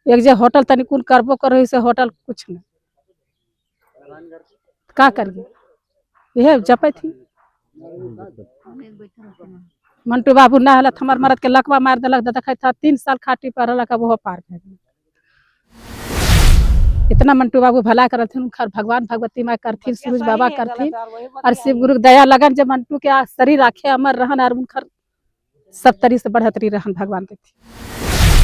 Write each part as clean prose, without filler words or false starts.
एक जे होटल तनी कुन करबो करो से होटल कुछ नहीं का करिए ये जपै थी मंटू बाबू ना हला हमर मरद के लकवा मार देलक देखै था 3 साल खाटी पर रहलक वो पार भे गेल। इतना मंटू बाबू भला करथिन उनकर भगवान भगवती माँ करथिन सूरज बाबा करथिन और शिव गुरु दया लगन जब मंटू के शरीर राखे अमर रहन और उनकर सब तरी से बढ़तरी रहन भगवान के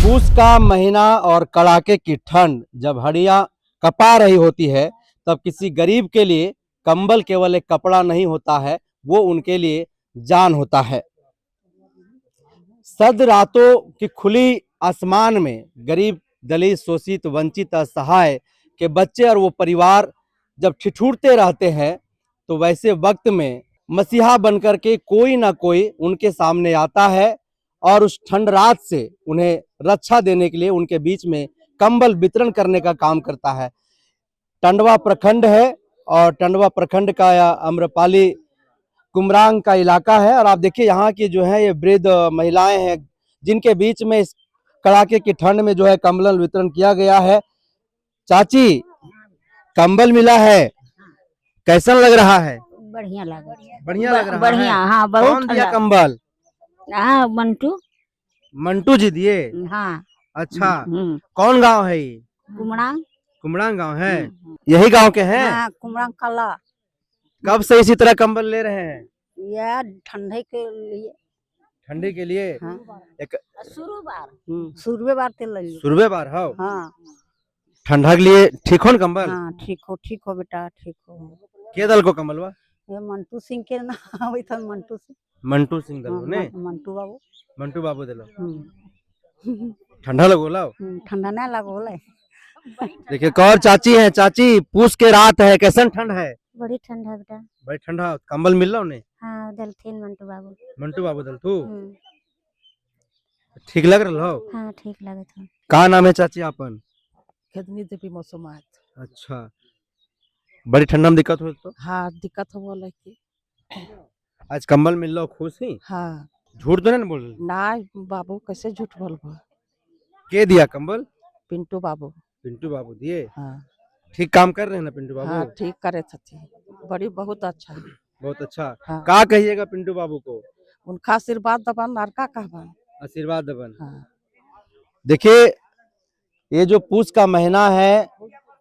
पूस का महीना और कड़ाके की ठंड जब हड्डियां कपा रही होती है तब किसी गरीब के लिए कंबल केवल एक कपड़ा नहीं होता है, वो उनके लिए जान होता है। सद रातों की खुली आसमान में गरीब दलित शोषित वंचित असहाय के बच्चे और वो परिवार जब ठिठुरते रहते हैं तो वैसे वक्त में मसीहा बनकर के कोई ना कोई उनके सामने आता है और उस ठंड रात से उन्हें रक्षा देने के लिए उनके बीच में कंबल वितरण करने का काम करता है। टंडवा प्रखंड है और टंडवा प्रखंड का यह अम्रपाली कुमरांग का इलाका है और आप देखिए यहाँ की जो है ये वृद्ध महिलाएं हैं जिनके बीच में इस कड़ाके की ठंड में जो है कंबल वितरण किया गया है। चाची, कंबल मिला है, कैसा लग रहा है? बढ़िया लग रहा है। बढ़िया लग रहा बढ़िया, है। हाँ बहुत कौन दिया कंबल? हाँ मंटू। मंटू जी दिए? हाँ। अच्छा, कौन गांव है ये? कुमरांग। कुमरांग गांव है। यही गांव के हैं? हाँ, कुमरांग कला। कब से इसी तरह कंबल ले रहे हैं? यह ठंडे के लिए। ठंडी के लिए? हाँ। एक शुरुए बार ते ले। सुरबे बार हो? हाँ। ठंडा के लिए ठीक हो न कंबल? हाँ ठीक हो बेटा, ठीक हो। के दल को कंबल बा? ये मंटू सिंह के नाम वही था, मंटू सिंह। मंटू सिंह दल ने? मंटू बाबू। मंटू बाबू दिलो। ठंडा लगो लाओ? ठंडा नहीं लगो ले। देखिए कौर चाची है। चाची, पूस के रात है, कैसन ठंड है? बड़ी ठंड है बेटा। बड़ी ठंडा। कंबल मिल रहा उन्हें? हाँ दलथीन मंटू बाबू। मंटू बाबू दल तू? ठीक लग रहा हो? हाँ ठीक लगे था। कहाँ नाम है चाची आपन? खेदनी देवी मौसमात। अच्छा, बड़ी ठंडा में दिक्कत हो तो? हाँ दिक्कत हो बोले की। आज कंबल मिल रहा, खुश ही? हाँ। झूठ तो नहीं बोल रहे? ना बाबू कैसे झूठ बोलबो। के दिया कंबल? पिंटू बाबू। पिंटू बाबू दिए? हाँ। ठीक काम कर रहे हैं ना पिंटू बाबू? हाँ ठीक करे थे। बड़ी बहुत अच्छा। बहुत अच्छा। हाँ। का कहिएगा पिंटू बाबू को? उनका आशीर्वाद दबन और का कहबन। आशीर्वाद दबन। हाँ। देखिए ये जो पूस का महीना है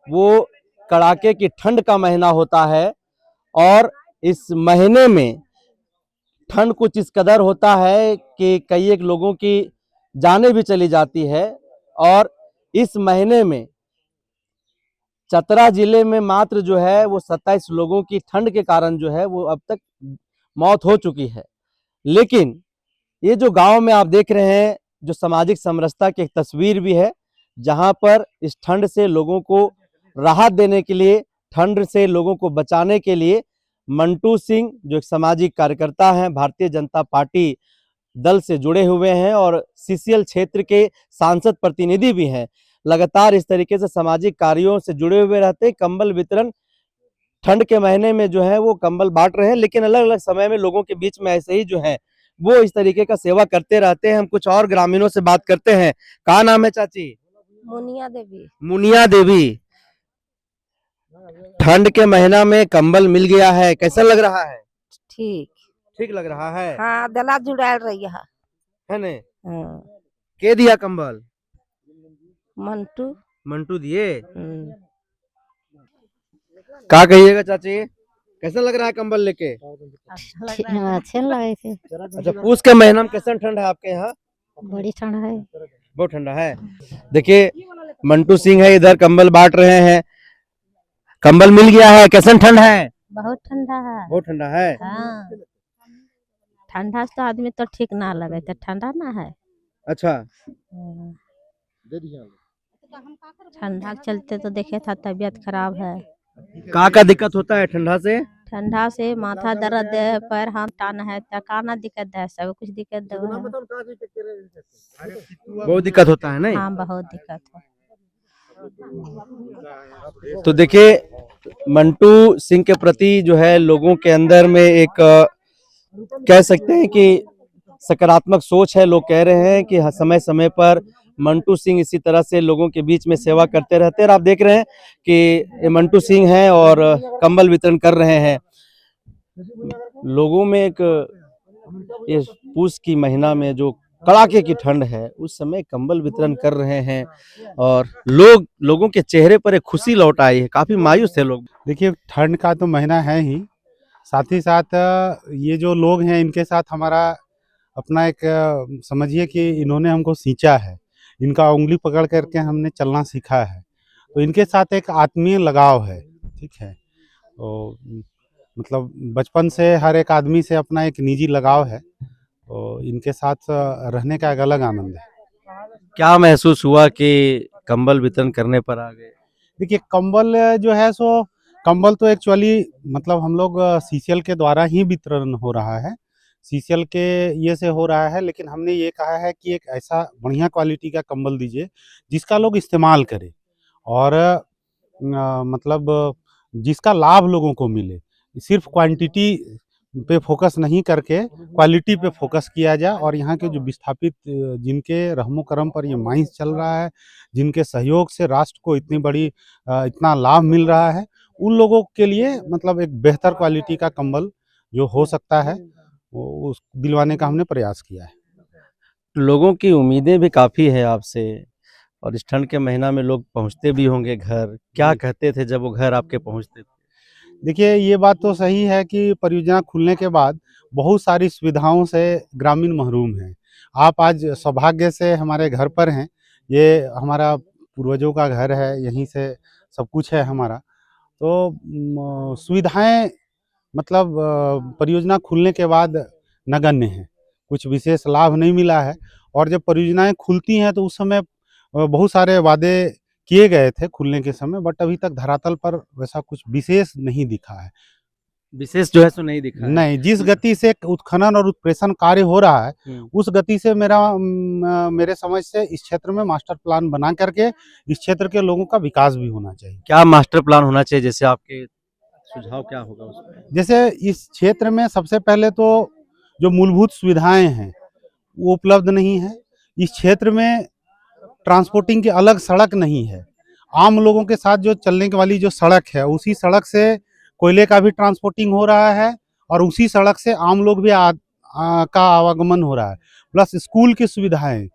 वो कड़ाके की ठंड का महीना होता है और इस महीने में ठंड कुछ इस कदर होता है कि कई एक लोगों की जानें भी चली जाती है और इस महीने में चतरा जिले में मात्र जो है वो 27 लोगों की ठंड के कारण जो है वो अब तक मौत हो चुकी है। लेकिन ये जो गांव में आप देख रहे हैं जो सामाजिक समरसता की एक तस्वीर भी है जहां पर इस ठंड से लोगों को राहत देने के लिए, ठंड से लोगों को बचाने के लिए मंटू सिंह जो एक सामाजिक कार्यकर्ता हैं, भारतीय जनता पार्टी दल से जुड़े हुए हैं और सीसीएल क्षेत्र के सांसद प्रतिनिधि भी हैं, लगातार इस तरीके से सामाजिक कार्यों से जुड़े हुए रहते। कंबल वितरण ठंड के महीने में जो है वो कंबल बांट रहे हैं, लेकिन अलग अलग समय में लोगों के बीच में ऐसे ही जो है वो इस तरीके का सेवा करते रहते हैं। हम कुछ और ग्रामीणों से बात करते हैं। कहाँ नाम है चाची? मुनिया देवी। मुनिया देवी। ठंड के महीना में कंबल मिल गया है, कैसा लग रहा है? ठीक ठीक लग रहा है। हाँ दला जुड़ाल रही है ने? हाँ। के दिया कंबल? मंटू। मंटू दिए? क्या कहिएगा चाची, कैसा लग रहा है कंबल लेके? अच्छे लगे थे। अच्छा, पूस के महीना में कैसा ठंड है आपके यहाँ? बड़ी ठंड है। बहुत ठंडा है। देखिए मंटू सिंह है इधर, कंबल बांट रहे हैं। कंबल मिल गया है, कैसा ठंड है? बहुत ठंडा है। बहुत ठंडा है। हाँ। ठंडा से तो आदमी तो ठीक ना लगे तो ठंडा ना है। अच्छा। ठंडा चलते तो देखे था तबीयत खराब है। का दिक्कत होता है ठंडा से? ठंडा से माथा दर्द है, पैर हाथ टान है, काना दिक्कत है, सब कुछ दिक्कत है। बहुत दिक्कत होता है नहीं? हाँ बहुत दिक्कत है। तो देखिए मंटू सिंह के प्रति जो है लोगों के अंदर में एक कह सकते हैं कि सकारात्मक सोच है। लोग कह रहे हैं कि समय समय पर मंटू सिंह इसी तरह से लोगों के बीच में सेवा करते रहते हैं। और आप देख रहे हैं कि ये मंटू सिंह हैं और कंबल वितरण कर रहे हैं लोगों में। एक ये पूस की महीना में जो कड़ाके की ठंड है उस समय कंबल वितरण कर रहे हैं और लोगों के चेहरे पर एक खुशी लौट आई है। काफी मायूस है लोग। देखिए, ठंड का तो महीना है ही, साथ ही साथ ये जो लोग हैं इनके साथ हमारा अपना एक समझिए कि इन्होंने हमको सींचा है, इनका उंगली पकड़ करके हमने चलना सीखा है, तो इनके साथ एक आत्मीय लगाव है। ठीक है, तो मतलब बचपन से हर एक आदमी से अपना एक निजी लगाव है, तो इनके साथ रहने का एक अलग आनंद है। क्या महसूस हुआ कि कंबल वितरण करने पर आ गए? देखिए, कंबल जो है सो कंबल तो एक्चुअली मतलब हम लोग सीसीएल के द्वारा ही वितरण हो रहा है, सीसीएल के ये से हो रहा है, लेकिन हमने ये कहा है कि एक ऐसा बढ़िया क्वालिटी का कंबल दीजिए जिसका लोग इस्तेमाल करें और मतलब जिसका लाभ लोगों को मिले। सिर्फ क्वांटिटी पे फोकस नहीं करके क्वालिटी पे फोकस किया जाए और यहाँ के जो विस्थापित जिनके रहमो करम पर ये माइंस चल रहा है, जिनके सहयोग से राष्ट्र को इतनी बड़ी इतना लाभ मिल रहा है, उन लोगों के लिए मतलब एक बेहतर क्वालिटी का कंबल जो हो सकता है वो उस दिलवाने का हमने प्रयास किया है। लोगों की उम्मीदें भी काफी है आपसे और इस ठंड के महीना में लोग पहुंचते भी होंगे घर। क्या कहते थे जब वो घर आपके पहुंचते थे? देखिए, ये बात तो सही है कि परियोजना खुलने के बाद बहुत सारी सुविधाओं से ग्रामीण महरूम हैं। आप आज सौभाग्य से हमारे घर पर हैं, ये हमारा पूर्वजों का घर है, यहीं से सब कुछ है हमारा। तो सुविधाएँ मतलब परियोजना खुलने के बाद नगण्य हैं, कुछ विशेष लाभ नहीं मिला है और जब परियोजनाएँ खुलती हैं तो उस समय बहुत सारे वादे किए गए थे खुलने के समय, बट अभी तक धरातल पर वैसा कुछ विशेष नहीं दिखा है। विशेष जो है सो नहीं दिखा है। नहीं, जिस गति से उत्खनन और उत्प्रेषण कार्य हो रहा है, उस गति से मेरे समझ से इस क्षेत्र में मास्टर प्लान बना करके इस क्षेत्र के लोगों का विकास भी होना चाहिए। क्या मास्टर प्लान होना चाहिए? जैसे आपके सुझाव क्या होगा उसमें? जैसे इस क्षेत्र में सबसे पहले तो जो मूलभूत सुविधाएं हैं वो उपलब्ध नहीं है। इस क्षेत्र में ट्रांसपोर्टिंग की अलग सड़क नहीं है। आम लोगों के साथ जो चलने वाली जो सड़क है उसी सड़क से कोयले का भी ट्रांसपोर्टिंग हो रहा है और उसी सड़क से आम लोग भी का आवागमन हो रहा है। प्लस स्कूल की सुविधाएं,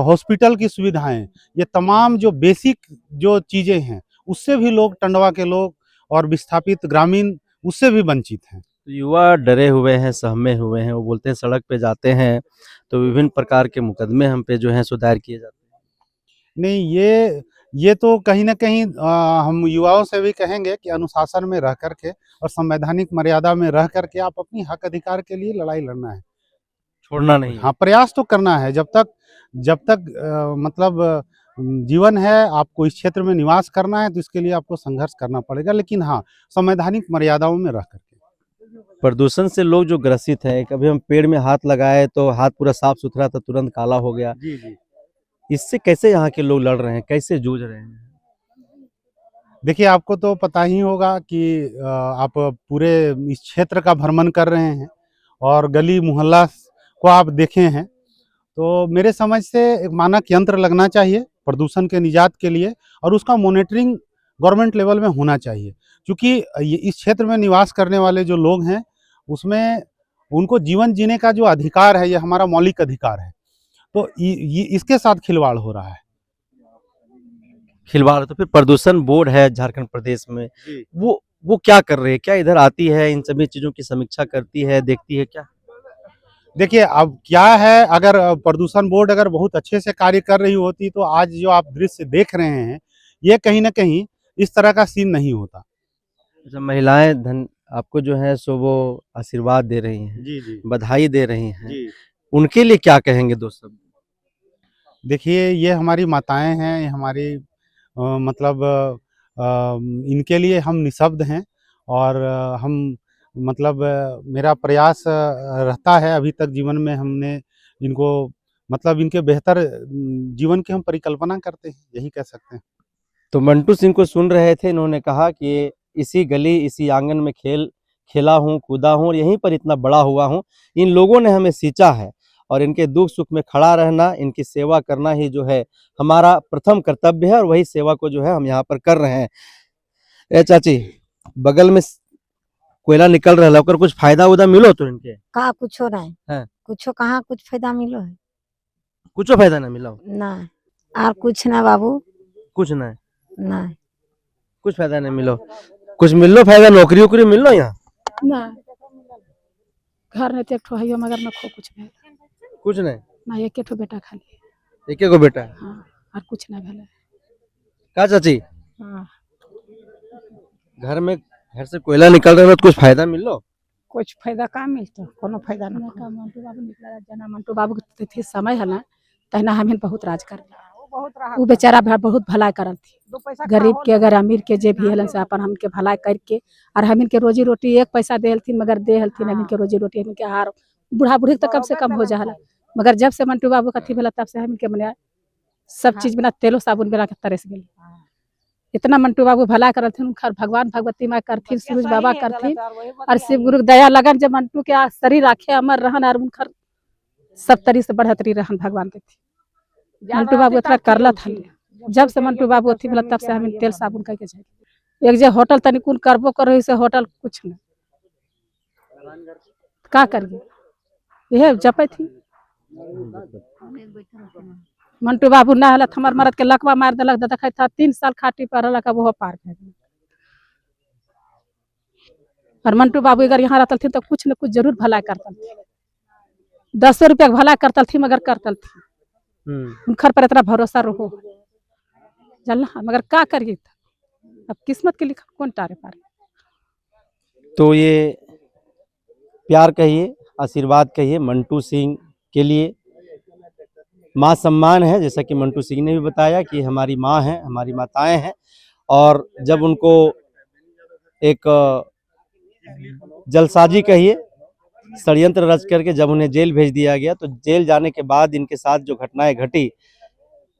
हॉस्पिटल की सुविधाएं, ये तमाम जो बेसिक जो चीज़ें हैं उससे भी लोग, टंडवा के लोग और विस्थापित ग्रामीण उससे भी वंचित हैं। युवा डरे हुए हैं, सहमे हुए हैं। वो बोलते हैं सड़क पे जाते हैं तो विभिन्न प्रकार के मुकदमे हम पे जो हैं सो दायर किए जाते हैं। नहीं, ये तो कहीं न कहीं हम युवाओं से भी कहेंगे कि अनुशासन में रह कर के और संवैधानिक मर्यादा में रह कर के आप अपनी हक अधिकार के लिए लड़ाई लड़ना है। छोड़ना नहीं है। हाँ, प्रयास तो करना है जब तक मतलब जीवन है, आपको इस क्षेत्र में निवास करना है तो इसके लिए आपको संघर्ष करना पड़ेगा, लेकिन हाँ, संवैधानिक मर्यादाओं में रह कर के। प्रदूषण से लोग जो ग्रसित हैं, कभी हम पेड़ में हाथ लगाए तो हाथ पूरा साफ सुथरा था, तुरंत काला हो गया। जी, जी। इससे कैसे यहाँ के लोग लड़ रहे हैं, कैसे जूझ रहे हैं? देखिए, आपको तो पता ही होगा कि आप पूरे इस क्षेत्र का भ्रमण कर रहे हैं और गली मोहल्ला को आप देखे हैं, तो मेरे समझ से एक मानक यंत्र लगना चाहिए प्रदूषण के निजात के लिए और उसका मॉनिटरिंग गवर्नमेंट लेवल में होना चाहिए, क्योंकि ये इस क्षेत्र में निवास करने वाले जो लोग हैं उसमें उनको जीवन जीने का जो अधिकार है, ये हमारा मौलिक अधिकार है, तो ये इसके साथ खिलवाड़ हो रहा है। खिलवाड़ तो फिर प्रदूषण बोर्ड है झारखंड प्रदेश में, वो क्या कर रही है? क्या इधर आती है, इन सभी चीजों की समीक्षा करती है, देखती है क्या? देखिए, अब क्या है, अगर प्रदूषण बोर्ड अगर बहुत अच्छे से कार्य कर रही होती तो आज जो आप दृश्य देख रहे हैं ये कहीं ना कहीं इस तरह का सीन नहीं होता। जब महिलाएं आपको जो है सो वो आशीर्वाद दे रही हैं, जी, जी, बधाई दे रही हैं, जी। उनके लिए क्या कहेंगे दो शब्द? देखिए, ये हमारी माताएं हैं, ये हमारी मतलब इनके लिए हम निःशब्द हैं और हम मतलब मेरा प्रयास रहता है अभी तक जीवन में, हमने इनको मतलब इनके बेहतर जीवन की हम परिकल्पना करते हैं, यही कह सकते हैं। तो मंटू सिंह को सुन रहे थे, इन्होंने कहा कि इसी गली इसी आंगन में खेला हूँ, कूदा हूँ और यहीं पर इतना बड़ा हुआ हूँ। इन लोगों ने हमें सींचा है और इनके दुख सुख में खड़ा रहना, इनकी सेवा करना ही जो है हमारा प्रथम कर्तव्य है, और वही सेवा को जो है हम यहाँ पर कर रहे हैं। ए चाची, बगल में कोयला निकल रहा है, ओकर कुछ फायदा उदा मिलो तो इनके? का कुछो नहीं हाँ। कुछो कहाँ कुछ फायदा मिलो है कुछ फायदा ना मिलो? नहीं और कुछ ना बाबू कुछ नहीं, नहीं कुछ फायदा नहीं मिलो। कुछ मिलो फायदा, नौकरी उकरी मिलो यहाँ? ना घर में तो एक ठो है मगर न खो कुछ भेल कुछ नहीं, ना एक ठो बेटा खाली एक को बेटा है। हाँ और कुछ ना भेल का चाची, हाँ घर से कोयला निकल रहा है तो कुछ फायदा मिलो? कुछ फायदा का मिलता कोनो फायदा ना का मंटू बाबू निकला जना मंटू बाबू के थे समय है ना तहना हमें बहुत राज कर वो बेचारा बहुत भला करल थी गरीब के अगर अमीर के जे भी हलन से अपन हमके भला करके और हमिन के रोजी रोटी एक पैसा दे हलथिन मगर दे हलथिन हमिन के रोजी रोटी हमिन के हार बूढ़ा बूढ़ी तो कम से कम हो जाला मगर जब से मंटू बाबू कथी भेला तब से हमिन के मने सब चीज बिना तेलो साबुन बिना के तरस गेल। इतना मंटू बाबू भला करथिन, खर भगवान भगवती माँ करथिन, सूरज बाबा करथिन और शिव गुरु दया लगन जब मंटू के शरीर राखे अमर रहन और उनकर सब तरी से बढ़तरी रहन भगवान देती। मंटू बाबू इतना करला था, जब से मंटू बाबू अथी भेला तब से हमें तेल साबुन करके जाए। एक जे होटल तनी कुन करबो करो से होटल कुछ नहीं का करिए, यह जपे थी। मंटू बाबू ना हलत हमार मरद के लकवा मार दिलक, देखा था 3 साल खाटी पर रहलक, वो पार कर गया। और मंटू बाबू अगर यहाँ रहते थे तो कुछ न कुछ जरूर भला करते थे, 10 रुपया भला करते थे मगर करते थे। उनकर पर इतना भरोसा रहो जानला, मगर का करिए अब किस्मत के लिखा कौन टारे पारे। तो ये प्यार कहिए, आशीर्वाद कहिए मंटू सिंह के लिए, माँ सम्मान है। जैसा कि मंटू सिंह ने भी बताया कि हमारी माँ है, हमारी माताएं हैं, और जब उनको एक जलसाजी कहिए षड्यंत्र रच करके जब उन्हें जेल भेज दिया गया, तो जेल जाने के बाद इनके साथ जो घटनाएं घटी,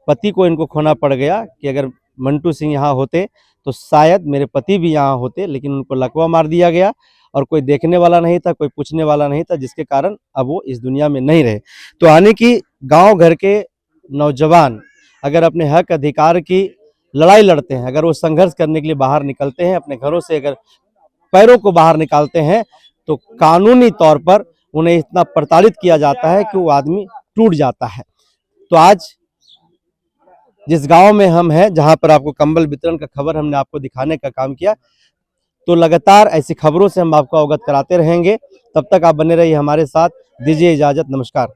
पति को इनको खोना पड़ गया कि अगर मंटू सिंह यहाँ होते तो शायद मेरे पति भी यहाँ होते, लेकिन उनको लकवा मार दिया गया और कोई देखने वाला नहीं था, कोई पूछने वाला नहीं था, जिसके कारण अब वो इस दुनिया में नहीं रहे। तो आने की गांव घर के नौजवान अगर अपने हक अधिकार की लड़ाई लड़ते हैं, अगर वो संघर्ष करने के लिए बाहर निकलते हैं, अपने घरों से अगर पैरों को बाहर निकालते हैं, तो कानूनी तौर पर उन्हें इतना प्रताड़ित किया जाता है कि वो आदमी टूट जाता है। तो आज जिस गांव में हम हैं, जहां पर आपको कंबल वितरण का खबर हमने आपको दिखाने का काम किया, तो लगातार ऐसी खबरों से हम आपको अवगत कराते रहेंगे। तब तक आप बने रहिए हमारे साथ, दीजिए इजाजत, नमस्कार।